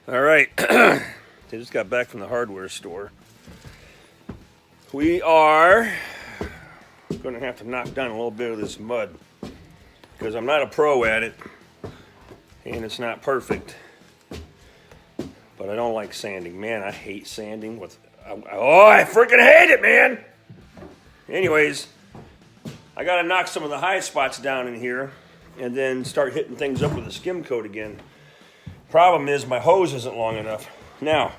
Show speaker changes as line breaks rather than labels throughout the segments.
All right, I just got back from the hardware store. We are going to have to knock down a little bit of this mud because I'm not a pro at it and it's not perfect. But I don't like sanding. Man, I hate sanding. I freaking hate it, man! Anyways, I got to knock some of the high spots down in here and then start hitting things up with a skim coat again. Problem is my hose isn't long enough. Now,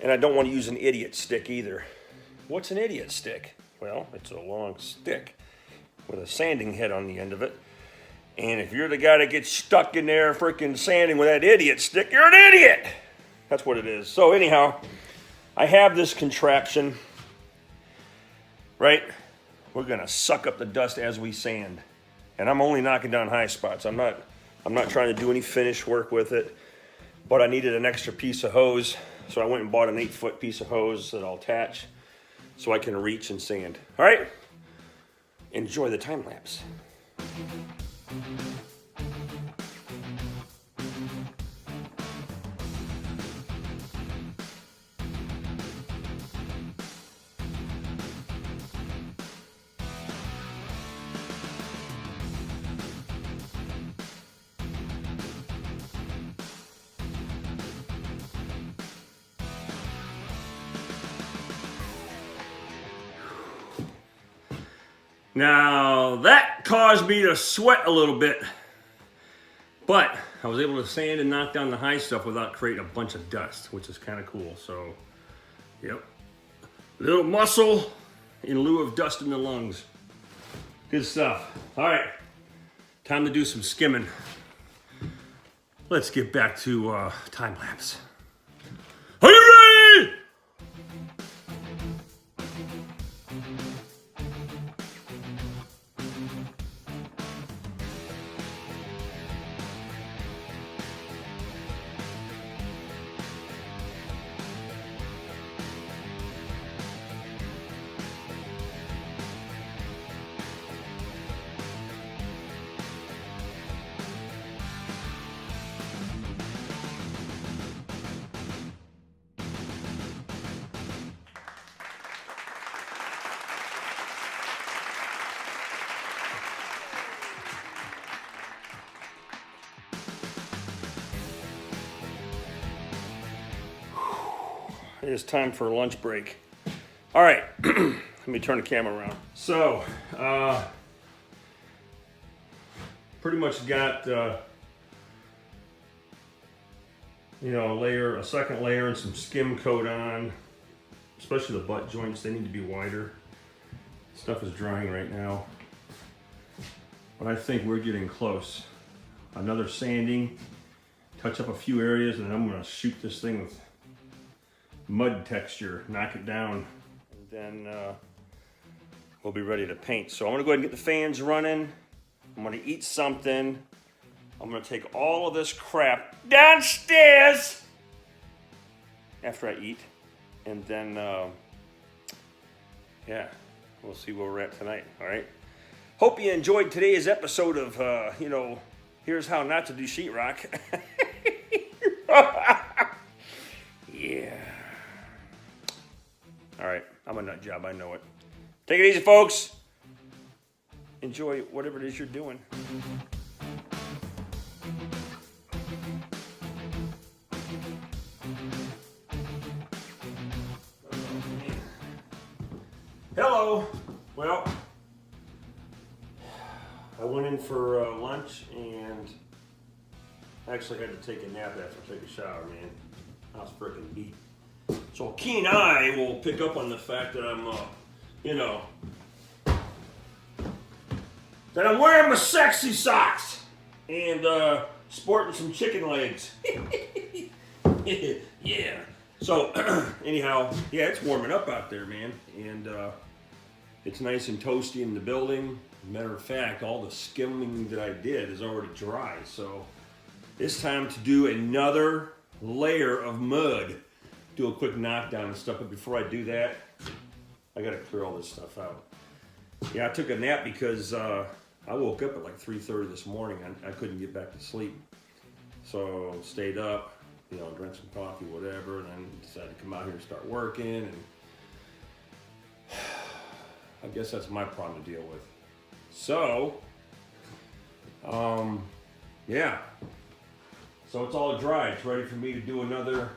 and I don't want to use an idiot stick either. What's an idiot stick? Well, it's a long stick with a sanding head on the end of it. And if you're the guy that gets stuck in there freaking sanding with that idiot stick, you're an idiot! That's what it is. So anyhow, I have this contraption, right? We're gonna suck up the dust as we sand. And I'm only knocking down high spots. I'm not trying to do any finish work with it, but I needed an extra piece of hose, so I went and bought an 8-foot piece of hose that I'll attach so I can reach and sand. All right, enjoy the time lapse. Now that caused me to sweat a little bit, but I was able to sand and knock down the high stuff without creating a bunch of dust, which is kind of cool. So, yep, little muscle in lieu of dust in the lungs. Good stuff. All right, time to do some skimming. Let's get back to time lapse. Are you ready? It is time for a lunch break. All right, let me turn the camera around. So, pretty much got, a second layer and some skim coat on, especially the butt joints. They need to be wider. Stuff is drying right now, but I think we're getting close. Another sanding, touch up a few areas, and then I'm gonna shoot this thing with mud texture, knock it down, and then we'll be ready to paint. So I'm gonna go ahead and get the fans running. I'm gonna eat something. I'm gonna take all of this crap downstairs after I eat, and then yeah, we'll see where we're at tonight. All right. Hope you enjoyed today's episode of here's how not to do sheetrock. Yeah. All right, I'm a nut job, I know it. Take it easy, folks. Enjoy whatever it is you're doing. Hello. Well, I went in for lunch and actually had to take a nap after I took a shower, man. I was freaking beat. So a keen eye will pick up on the fact that I'm, that I'm wearing my sexy socks and sporting some chicken legs. Yeah. So anyhow, yeah, it's warming up out there, man, and it's nice and toasty in the building. Matter of fact, all the skimming that I did is already dry, so it's time to do another layer of mud. Do a quick knockdown and stuff, but before I do that, I gotta clear all this stuff out. Yeah, I took a nap because I woke up at like 3:30 this morning. I couldn't get back to sleep. So stayed up, you know, drank some coffee, whatever, and then decided to come out here and start working. And I guess that's my problem to deal with. So, yeah. So it's all dry. It's ready for me to do another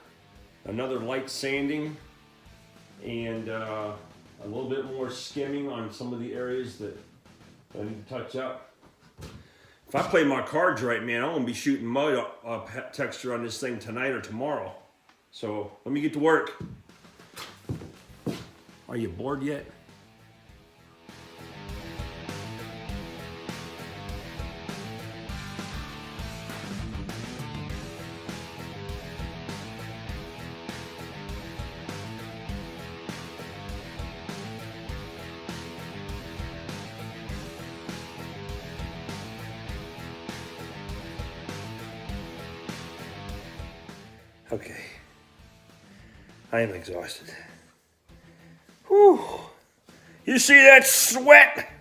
light sanding and a little bit more skimming on some of the areas that I need to touch up. If I play my cards right, man, I'm gonna be shooting mud texture on this thing tonight or tomorrow. So let me get to work. Are you bored yet? Okay, I am exhausted. Whew. You see that sweat?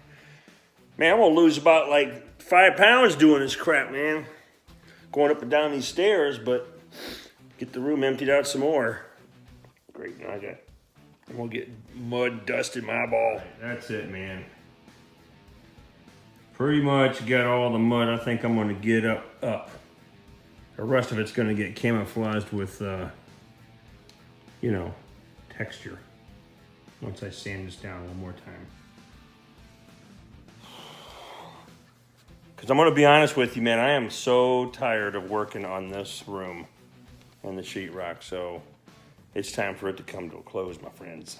Man, I'm gonna lose about like 5 pounds doing this crap, man. Going up and down these stairs, but get the room emptied out some more. Great, I'm gonna get mud dust in my eyeball. That's it, man. Pretty much got all the mud I think I'm gonna get up. The rest of it's going to get camouflaged with, you know, texture. Once I sand this down one more time. Because I'm going to be honest with you, man, I am so tired of working on this room and the sheetrock. So it's time for it to come to a close, my friends.